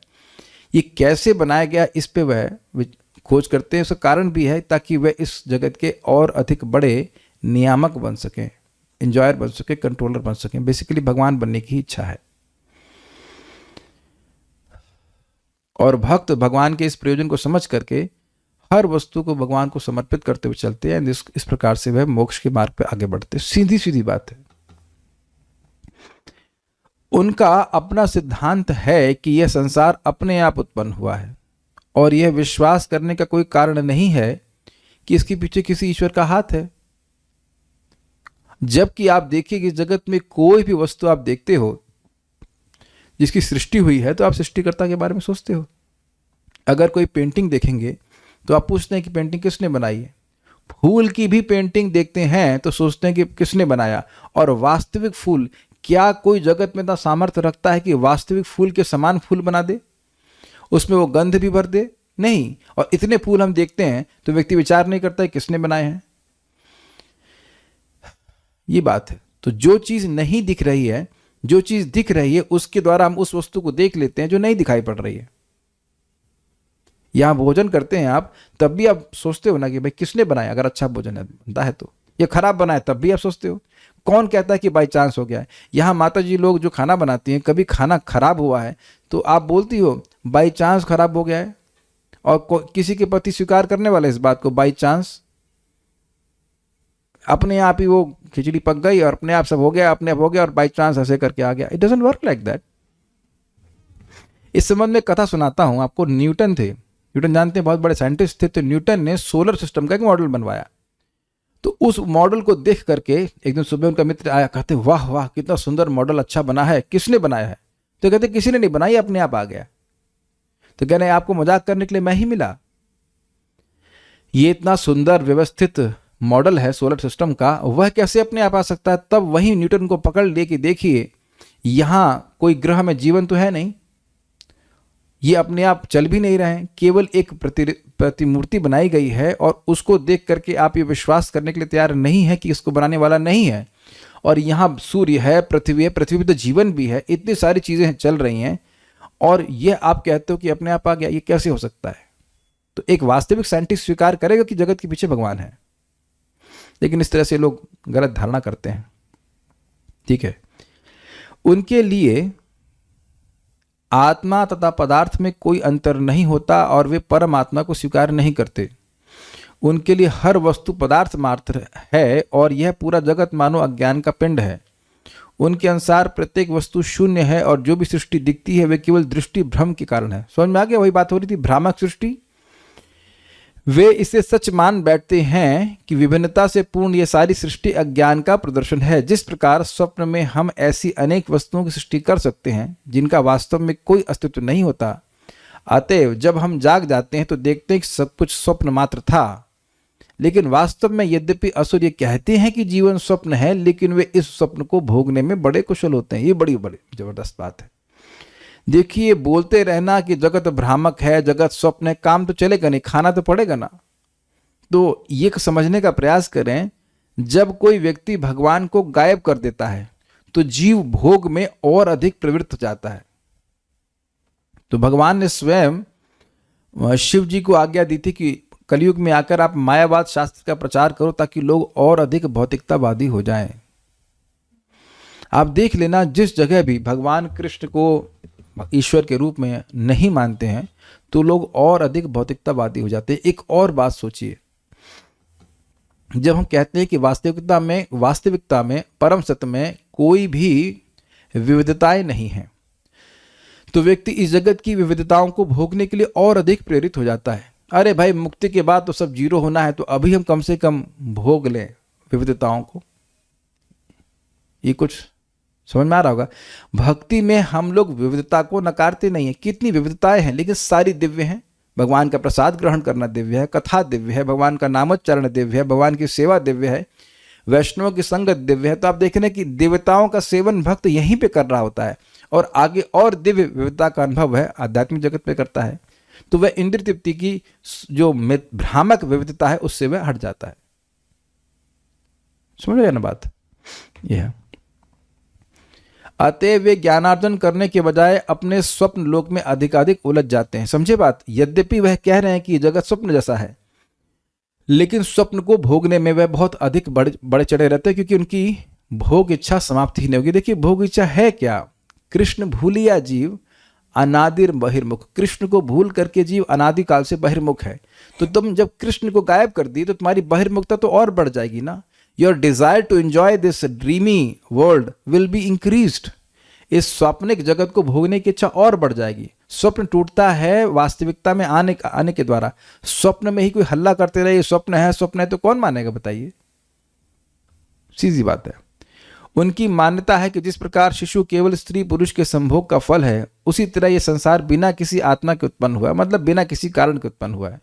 ये कैसे बनाया गया, इस पे वह खोज करते हैं। उसका कारण भी है ताकि वह इस जगत के और अधिक बड़े नियामक बन सकें, एंजॉयर बन सकें, कंट्रोलर बन सकें। बेसिकली भगवान बनने की इच्छा है, और भक्त भगवान के इस प्रयोजन को समझ करके हर वस्तु को भगवान को समर्पित करते हुए चलते हैं। इस प्रकार से वह मोक्ष के मार्ग पर आगे बढ़ते हैं। सीधी सीधी बात है। उनका अपना सिद्धांत है कि यह संसार अपने आप उत्पन्न हुआ है, और यह विश्वास करने का कोई कारण नहीं है कि इसके पीछे किसी ईश्वर का हाथ है। जबकि आप देखिए कि इस जगत में कोई भी वस्तु आप देखते हो जिसकी सृष्टि हुई है, तो आप सृष्टिकर्ता के बारे में सोचते हो। अगर कोई पेंटिंग देखेंगे तो आप पूछते हैं कि पेंटिंग किसने बनाई है। फूल की भी पेंटिंग देखते हैं तो सोचते हैं कि किसने बनाया। और वास्तविक फूल, क्या कोई जगत में इतना सामर्थ्य रखता है कि वास्तविक फूल के समान फूल बना दे, उसमें वो गंध भी भर दे? नहीं। और इतने फूल हम देखते हैं तो व्यक्ति विचार नहीं करता है किसने बनाए हैं। ये बात है। तो जो चीज नहीं दिख रही है, जो चीज दिख रही है, उसके द्वारा हम उस वस्तु को देख लेते हैं जो नहीं दिखाई पड़ रही है। यहां भोजन करते हैं आप, तब भी आप सोचते हो ना कि भाई किसने बनाया। अगर अच्छा भोजन बनता है तो, ये खराब बना है तब भी आप सोचते हो। कौन कहता है कि बाई चांस हो गया है। यहाँ माता जी लोग जो खाना बनाती हैं, कभी खाना खराब हुआ है तो आप बोलती हो बाई चांस खराब हो गया है, और किसी के प्रति स्वीकार करने वाला इस बात को, बाई चांस अपने आप ही वो खिचड़ी पक गई और अपने आप सब हो गया, अपने आप हो गया, और बाई चांस ऐसे करके आ गया। It doesn't work like that. इस संबंध में कथा सुनाता हूं आपको। न्यूटन थे, न्यूटन जानते हैं, बहुत बड़े साइंटिस्ट थे। तो न्यूटन ने सोलर सिस्टम का एक मॉडल बनवाया। तो उस मॉडल को देख करके एक दिन सुबह उनका मित्र आया, कहते वाह वाह कितना सुंदर मॉडल, अच्छा बना है, किसने बनाया है? तो कहते किसी ने नहीं बनाई, अपने आप आ गया। तो कह रहे आपको मजाक करने के लिए मैं ही मिला? ये इतना सुंदर व्यवस्थित मॉडल है सोलर सिस्टम का, वह कैसे अपने आप आ सकता है? तब वही न्यूटन को पकड़ लिए कि देखिए यहां कोई ग्रह में जीवन तो है नहीं, ये अपने आप चल भी नहीं रहे हैं, केवल एक प्रतिमूर्ति बनाई गई है, और उसको देख करके आप ये विश्वास करने के लिए तैयार नहीं है कि इसको बनाने वाला नहीं है। और यहाँ सूर्य है, पृथ्वी है, पृथ्वी पर तो जीवन भी है, इतनी सारी चीजें चल रही हैं, और ये आप कहते हो कि अपने आप आ गया। ये कैसे हो सकता है? तो एक वास्तविक साइंटिस्ट स्वीकार करेगा कि जगत के पीछे भगवान है, लेकिन इस तरह से लोग गलत धारणा करते हैं। ठीक है, उनके लिए आत्मा तथा पदार्थ में कोई अंतर नहीं होता, और वे परमात्मा को स्वीकार नहीं करते। उनके लिए हर वस्तु पदार्थ मात्र है, और यह पूरा जगत मानो अज्ञान का पिंड है। उनके अनुसार प्रत्येक वस्तु शून्य है, और जो भी सृष्टि दिखती है वे केवल दृष्टि भ्रम के कारण है। समझ में आ गया? वही बात हो रही थी, भ्रामक सृष्टि। वे इसे सच मान बैठते हैं कि विभिन्नता से पूर्ण ये सारी सृष्टि अज्ञान का प्रदर्शन है। जिस प्रकार स्वप्न में हम ऐसी अनेक वस्तुओं की सृष्टि कर सकते हैं जिनका वास्तव में कोई अस्तित्व नहीं होता, अतएव जब हम जाग जाते हैं तो देखते हैं कि सब कुछ स्वप्न मात्र था। लेकिन वास्तव में यद्यपि असुर ये कहते हैं कि जीवन स्वप्न है, लेकिन वे इस स्वप्न को भोगने में बड़े कुशल होते हैं। ये बड़ी बड़ी जबरदस्त बात है। देखिए, बोलते रहना कि जगत भ्रामक है, जगत स्वप्न है, काम तो चलेगा नहीं, खाना तो पड़ेगा ना। तो ये समझने का प्रयास करें, जब कोई व्यक्ति भगवान को गायब कर देता है तो जीव भोग में और अधिक प्रवृत्त हो जाता है। तो भगवान ने स्वयं शिव जी को आज्ञा दी थी कि कलयुग में आकर आप मायावाद शास्त्र का प्रचार करो ताकि लोग और अधिक भौतिकतावादी हो जाएं। आप देख लेना, जिस जगह भी भगवान कृष्ण को ईश्वर के रूप में नहीं मानते हैं तो लोग और अधिक भौतिकतावादी हो जाते हैं। एक और बात सोचिए, जब हम कहते हैं कि वास्तविकता में परम सत्य में कोई भी विविधताएं नहीं हैं, तो व्यक्ति इस जगत की विविधताओं को भोगने के लिए और अधिक प्रेरित हो जाता है। अरे भाई, मुक्ति के बाद तो सब जीरो होना है, तो अभी हम कम से कम भोग लें विविधताओं को। ये कुछ समझ में आ रहा होगा। भक्ति में हम लोग विविधता को नकारते नहीं है। कितनी विविधताएं हैं, लेकिन सारी दिव्य हैं। भगवान का प्रसाद ग्रहण करना दिव्य है, कथा दिव्य है, भगवान का नामोच्चारण दिव्य है, भगवान की सेवा दिव्य है, वैष्णव की संगत दिव्य है। तो आप देख रहे हैं कि देवताओं का सेवन भक्त यहीं पे कर रहा होता है, और आगे और दिव्य विविधता का अनुभव है आध्यात्मिक जगत पे करता है। तो वह इंद्रिय तृप्ति की जो भ्रामक विविधता है उससे वह हट जाता है। समझ गए ना बात? यह है। अतः वे ज्ञानार्जन करने के बजाय अपने स्वप्न लोक में अधिकाधिक उलझ जाते हैं। समझे बात? यद्यपि वह कह रहे हैं कि जगत स्वप्न जैसा है, लेकिन स्वप्न को भोगने में वह बहुत अधिक बड़े चढ़े रहते हैं, क्योंकि उनकी भोग इच्छा समाप्ति ही नहीं होगी। देखिए, भोग इच्छा है क्या? कृष्ण भूलिया जीव अनादिर बहिर्मुख। कृष्ण को भूल करके जीव अनादिकाल से बहिर्मुख है। तो तुम जब कृष्ण को गायब कर दी तो तुम्हारी बहिर्मुखता तो और बढ़ जाएगी ना। Your desire to enjoy this dreamy world will be increased. इस स्वप्निक जगत को भोगने की इच्छा और बढ़ जाएगी। स्वप्न टूटता है वास्तविकता में आने के द्वारा। स्वप्न में ही कोई हल्ला करते रहे स्वप्न है तो कौन मानेगा बताइए? सीधी बात है। उनकी मान्यता है कि जिस प्रकार शिशु केवल स्त्री पुरुष के संभोग का फल है, उसी तरह यह संसार बिना किसी आत्मा के उत्पन्न हुआ है, मतलब बिना किसी कारण के उत्पन्न हुआ है।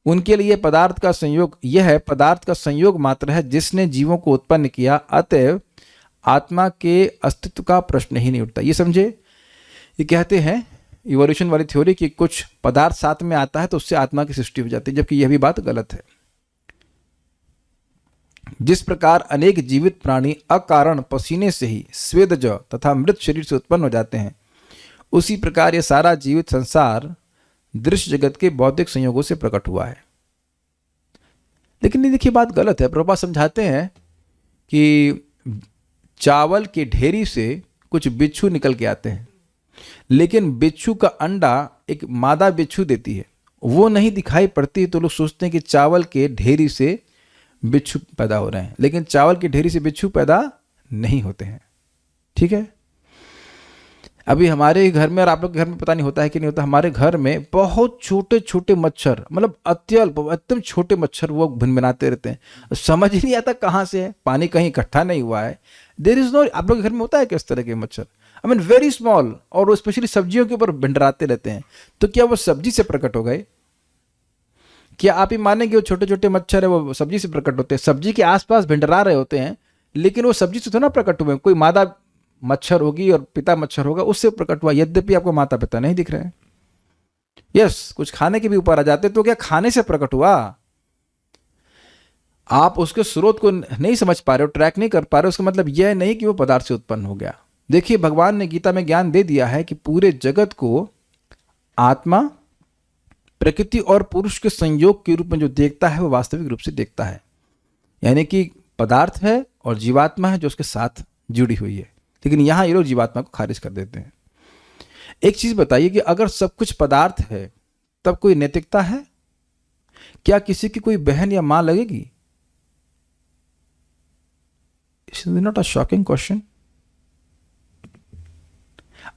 उनके लिए पदार्थ का संयोग मात्र है जिसने जीवों को उत्पन्न किया। अतएव आत्मा के अस्तित्व का प्रश्न ही नहीं उठता। ये समझे? ये कहते हैं इवोल्यूशन वाली थ्योरी कि कुछ पदार्थ साथ में आता है तो उससे आत्मा की सृष्टि हो जाती है, जबकि यह भी बात गलत है। जिस प्रकार अनेक जीवित प्राणी अकारण पसीने से ही स्वेदज तथा मृत शरीर से उत्पन्न हो जाते हैं, उसी प्रकार यह सारा जीवित संसार दृश्य जगत के बौद्धिक संयोगों से प्रकट हुआ है। लेकिन ये देखिए, बात गलत है। प्रभुपाद समझाते हैं कि चावल की ढेरी से कुछ बिच्छू निकल के आते हैं, लेकिन बिच्छू का अंडा एक मादा बिच्छू देती है, वो नहीं दिखाई पड़ती। तो लोग सोचते हैं कि चावल के ढेरी से बिच्छू पैदा हो रहे हैं, लेकिन चावल की ढेरी से बिच्छू पैदा नहीं होते हैं। ठीक है? अभी हमारे घर में, और आप लोग के घर में पता नहीं होता है कि नहीं होता, हमारे घर में बहुत छोटे छोटे मच्छर, मतलब एकदम छोटे मच्छर वो भिनभिनाते रहते हैं। समझ ही नहीं आता कहाँ से है, पानी कहीं इकट्ठा नहीं हुआ है। There is no. आप लोग के घर में होता है किस तरह के मच्छर? आई मीन वेरी स्मॉल, और वो स्पेशली सब्जियों के ऊपर भिंडराते रहते हैं। तो क्या वो सब्जी से प्रकट हो गए? क्या आप ही मानेंगे वो छोटे छोटे मच्छर है वो सब्जी से प्रकट होते हैं? सब्जी के आसपास भिंडरा रहे होते हैं, लेकिन वो सब्जी से तो ना प्रकट हुए। कोई मादा मच्छर होगी और पिता मच्छर होगा, उससे प्रकट हुआ। यद्यपि आपको माता पिता नहीं दिख रहे हैं। यस, कुछ खाने के भी ऊपर आ जाते, तो क्या खाने से प्रकट हुआ? आप उसके स्रोत को नहीं समझ पा रहे हो, ट्रैक नहीं कर पा रहे हो, उसका मतलब यह नहीं कि वो पदार्थ से उत्पन्न हो गया। देखिए, भगवान ने गीता में ज्ञान दे दिया है कि पूरे जगत को आत्मा, प्रकृति और पुरुष के संयोग के रूप में जो देखता है वो वास्तविक रूप से देखता है। यानी कि पदार्थ है और जीवात्मा है जो उसके साथ जुड़ी हुई है। लेकिन यहां ये लोग जीवात्मा को खारिज कर देते हैं। एक चीज बताइए कि अगर सब कुछ पदार्थ है तब कोई नैतिकता है? क्या किसी की कोई बहन या मां लगेगी? Is not a shocking question?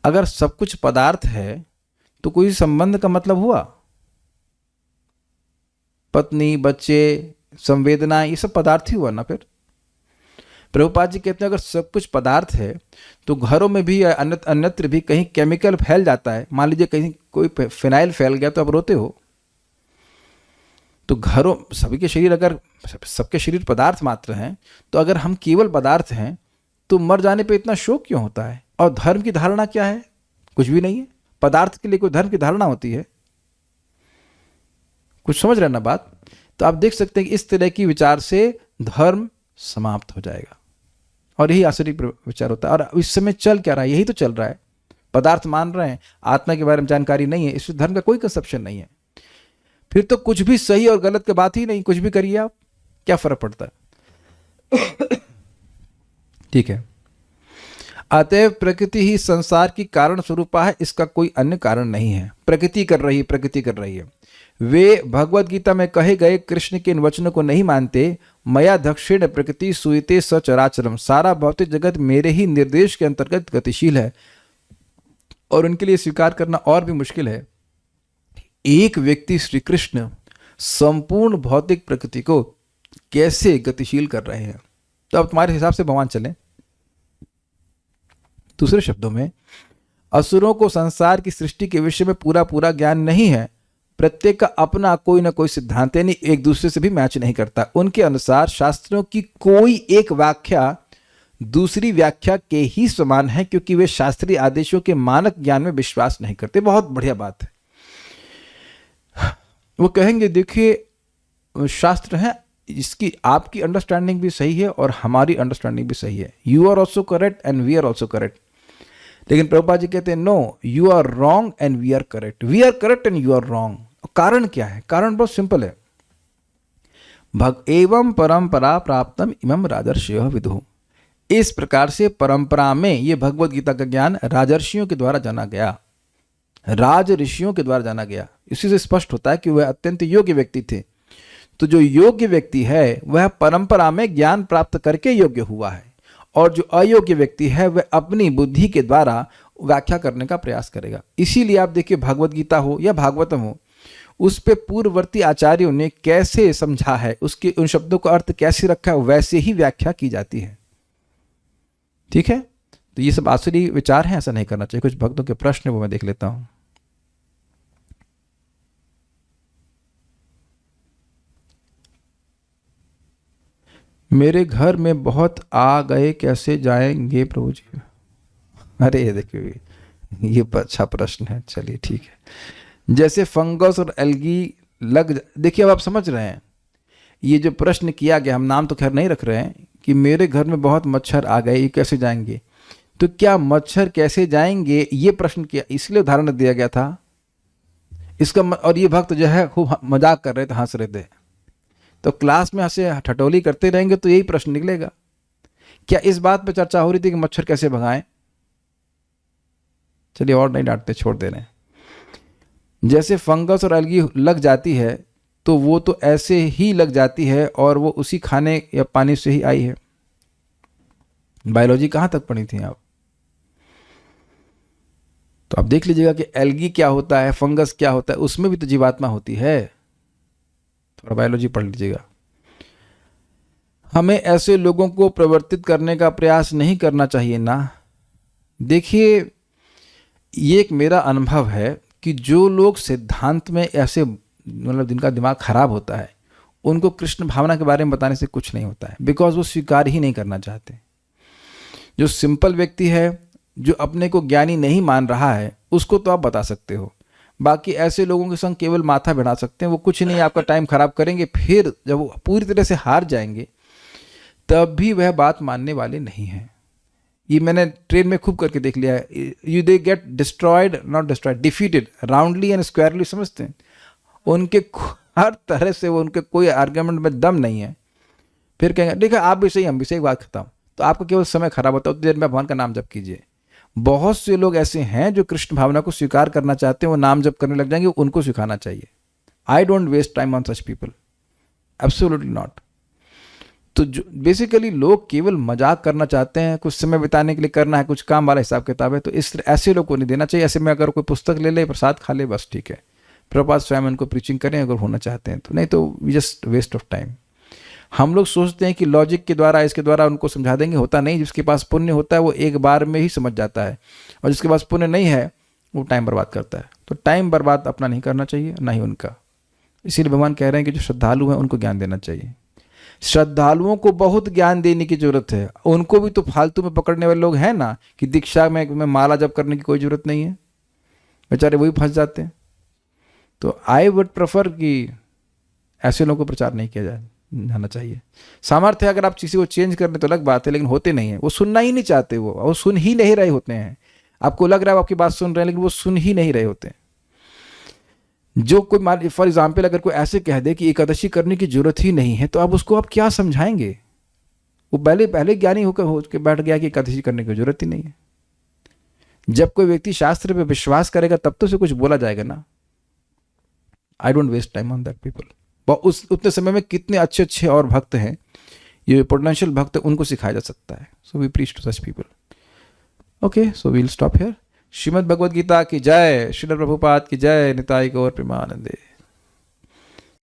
अगर सब कुछ पदार्थ है तो कोई संबंध का मतलब हुआ? पत्नी, बच्चे, संवेदना, ये सब पदार्थ ही हुआ ना। फिर प्रभुपाद जी कहते हैं अगर सब कुछ पदार्थ है तो घरों में भी अन्यत्र भी कहीं केमिकल फैल जाता है। मान लीजिए कहीं कोई फिनाइल फैल गया तो आप रोते हो। तो घरों सभी के शरीर, अगर सबके शरीर पदार्थ मात्र हैं, तो अगर हम केवल पदार्थ हैं तो मर जाने पे इतना शोक क्यों होता है? और धर्म की धारणा क्या है? कुछ भी नहीं है। पदार्थ के लिए कोई धर्म की धारणा होती है? कुछ समझ रहे ना बात? तो आप देख सकते हैं कि इस तरह की विचार से धर्म समाप्त हो जाएगा, और यही आसुरिक विचार होता है। और इस समय चल क्या रहा है? यही तो चल रहा है। पदार्थ मान रहे हैं, आत्मा के बारे में जानकारी नहीं है, इसमें धर्म का कोई कंसेप्शन नहीं है। फिर तो कुछ भी सही और गलत की बात ही नहीं, कुछ भी करिए आप, क्या फर्क पड़ता है? ठीक है। अतएव प्रकृति ही संसार की कारण स्वरूपा है, इसका कोई अन्य कारण नहीं है। प्रकृति कर रही है। वे भगवत गीता में कहे गए कृष्ण के इन वचनों को नहीं मानते। मया दक्षिण प्रकृति सुयते सचराचरम, सारा भौतिक जगत मेरे ही निर्देश के अंतर्गत गतिशील है, और उनके लिए स्वीकार करना और भी मुश्किल है। एक व्यक्ति श्री कृष्ण संपूर्ण भौतिक प्रकृति को कैसे गतिशील कर रहे हैं। तो अब तुम्हारे हिसाब से भगवान चलें। दूसरे शब्दों में, असुरों को संसार की सृष्टि के विषय में पूरा ज्ञान नहीं है। प्रत्येक का अपना कोई ना कोई सिद्धांत, यानी एक दूसरे से भी मैच नहीं करता। उनके अनुसार शास्त्रों की कोई एक व्याख्या दूसरी व्याख्या के ही समान है, क्योंकि वे शास्त्रीय आदेशों के मानक ज्ञान में विश्वास नहीं करते। बहुत बढ़िया बात है। वो कहेंगे देखिए शास्त्र है, इसकी आपकी अंडरस्टैंडिंग भी सही है और हमारी अंडरस्टैंडिंग भी सही है। You are also correct and we are also correct. लेकिन प्रभुपाद जी कहते हैं no, you are wrong and we are correct, we are correct and you are wrong. कारण क्या है? कारण बहुत सिंपल है। एवं परंपरा प्राप्तम इमं राजर्षियों विदुः। इस प्रकार से परंपरा में ये भगवत गीता का ज्ञान राजर्षियों के द्वारा जाना गया, राज ऋषियों के द्वारा जाना गया। इसी से स्पष्ट होता है कि वह अत्यंत योग्य व्यक्ति थे। तो जो योग्य व्यक्ति है वह परंपरा में ज्ञान प्राप्त करके योग्य हुआ है, और जो अयोग्य व्यक्ति है वह अपनी बुद्धि के द्वारा व्याख्या करने का प्रयास करेगा। इसीलिए आप देखिए भगवत गीता हो या भागवतम हो, उस पे पूर्ववर्ती आचार्यों ने कैसे समझा है, उसके उन शब्दों का अर्थ कैसे रखा है, वैसे ही व्याख्या की जाती है। ठीक है, तो ये सब आसुरी विचार हैं, ऐसा नहीं करना चाहिए। कुछ भक्तों के प्रश्न वो मैं देख लेता हूं। मेरे घर में बहुत आ गए, कैसे जाएंगे प्रभु जी? अरे ये देखिए, ये अच्छा प्रश्न है। चलिए ठीक है। जैसे फंगस और एल्गी देखिए अब आप समझ रहे हैं ये जो प्रश्न किया गया, हम नाम तो खैर नहीं रख रहे हैं, कि मेरे घर में बहुत मच्छर आ गए, ये कैसे जाएंगे। तो क्या मच्छर कैसे जाएंगे ये प्रश्न किया, इसलिए उदाहरण दिया गया था इसका। और ये भक्त जो है खूब मजाक कर रहे थे, हंस रहे थे। तो क्लास में हंसे ठटोली करते रहेंगे तो यही प्रश्न निकलेगा। क्या इस बात पर चर्चा हो रही थी कि मच्छर कैसे भगाएं? चलिए और नहीं डांटते, छोड़ दे रहे हैं। जैसे फंगस और एल्गी लग जाती है तो वो तो ऐसे ही लग जाती है, और वो उसी खाने या पानी से ही आई है। बायोलॉजी कहां तक पढ़ी थी आप? तो आप देख लीजिएगा कि एल्गी क्या होता है, फंगस क्या होता है, उसमें भी तो जीवात्मा होती है। थोड़ा बायोलॉजी पढ़ लीजिएगा। हमें ऐसे लोगों को प्रवर्तित करने का प्रयास नहीं करना चाहिए ना। देखिए ये एक मेरा अनुभव है कि जो लोग सिद्धांत में ऐसे, मतलब जिनका दिमाग खराब होता है, उनको कृष्ण भावना के बारे में बताने से कुछ नहीं होता है, बिकॉज वो स्वीकार ही नहीं करना चाहते। जो सिंपल व्यक्ति है, जो अपने को ज्ञानी नहीं मान रहा है, उसको तो आप बता सकते हो। बाकी ऐसे लोगों के संग केवल माथा बढ़ा सकते हैं, वो कुछ नहीं, आपका टाइम खराब करेंगे। फिर जब वो पूरी तरह से हार जाएंगे तब भी वह बात मानने वाले नहीं हैं। ये मैंने ट्रेन में खूब करके देख लिया है। You they get destroyed, not destroyed, defeated roundly and स्क्वायरली, समझते हैं। उनके हर तरह से वो, उनके कोई आर्ग्यूमेंट में दम नहीं है। फिर कहेंगे देखिए आप भी सही, हम भी सही, बात खत्म। तो आपका केवल समय खराब होता है। उतनी देर में भगवान का नाम जप कीजिए। बहुत से लोग ऐसे हैं जो कृष्ण भावना को स्वीकार करना चाहते हैं, वो नाम जप करने लग जाएंगे, उनको सिखाना चाहिए। I don't waste time on such people, absolutely not. तो जो बेसिकली लोग केवल मजाक करना चाहते हैं, कुछ समय बिताने के लिए करना है, कुछ काम वाला हिसाब किताब है, तो ऐसे लोग को नहीं देना चाहिए। ऐसे में अगर कोई पुस्तक ले ले, प्रसाद खा ले, बस ठीक है। प्रभुपाद स्वयं उनको प्रीचिंग करें अगर होना चाहते हैं तो, नहीं तो we just waste of time. हम लोग सोचते हैं कि लॉजिक के द्वारा, इसके द्वारा उनको समझा देंगे, होता नहीं। जिसके पास पुण्य होता है वो एक बार में ही समझ जाता है, और जिसके पास पुण्य नहीं है वो टाइम बर्बाद करता है। तो टाइम बर्बाद अपना नहीं करना चाहिए, ना ही उनका। इसीलिए भगवान कह रहे हैं कि जो श्रद्धालु हैं उनको ज्ञान देना चाहिए। श्रद्धालुओं को बहुत ज्ञान देने की जरूरत है। उनको भी तो फालतू में पकड़ने वाले लोग हैं ना, कि दीक्षा में माला जप करने की कोई जरूरत नहीं है, बेचारे वही फंस जाते हैं। तो आई वुड प्रेफर कि ऐसे लोगों को प्रचार नहीं किया जाना चाहिए। सामर्थ्य अगर आप किसी को चेंज करने तो अलग बात है, लेकिन होते नहीं है, वो सुनना ही नहीं चाहते, वो सुन ही नहीं रहे होते हैं। आपको लग रहा है वो आपकी बात सुन रहे हैं, लेकिन वो सुन ही नहीं रहे होते। जो कोई फॉर एग्जाम्पल अगर कोई ऐसे कह दे कि एकादशी करने की जरूरत ही नहीं है, तो आप उसको आप क्या समझाएंगे? वो पहले ज्ञानी होकर बैठ गया कि एकादशी करने की जरूरत ही नहीं है। जब कोई व्यक्ति शास्त्र पे विश्वास करेगा तब तो उसे कुछ बोला जाएगा ना. I don't waste time on that people. उस उतने समय में कितने अच्छे अच्छे और भक्त हैं, ये पोटेंशियल भक्त, उनको सिखाया जा सकता है. So we preach to such people. Okay, so we'll stop here. Shrimad Bhagavad Gita की जय. श्रील प्रभुपाद की जय. निताई गौर प्रेमानंदे.